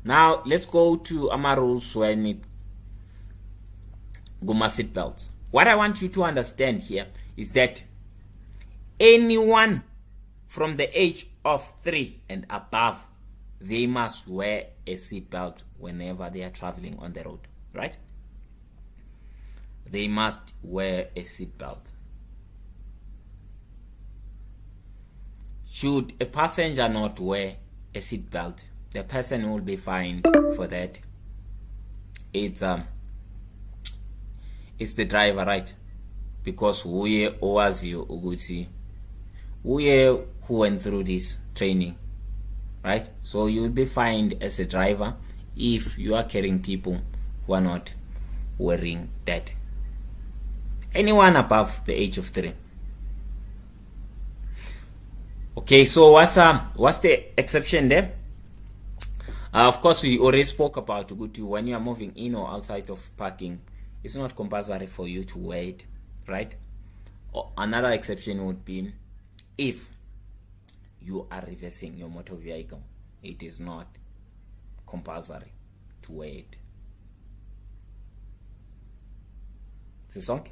Now let's go to our rules when it guma seatbelt. What I want you to understand here is that anyone from the age of 3 and above, they must wear a seatbelt whenever they are traveling on the road, right? They must wear a seatbelt. Should a passenger not wear a seatbelt, the person will be fined for that. It's the driver, right? Because uye owaziyo ukuthi uye who went through this training, right? So you'll be fined as a driver if you are carrying people who are not wearing that. Anyone above the age of 3. Okay, so what's the exception there? Of course, we already spoke about when you are moving in or outside of parking, it's not compulsory for you to wear it, right? Another exception would be if you are reversing your motor vehicle, it is not compulsory to wear it. Sisonke?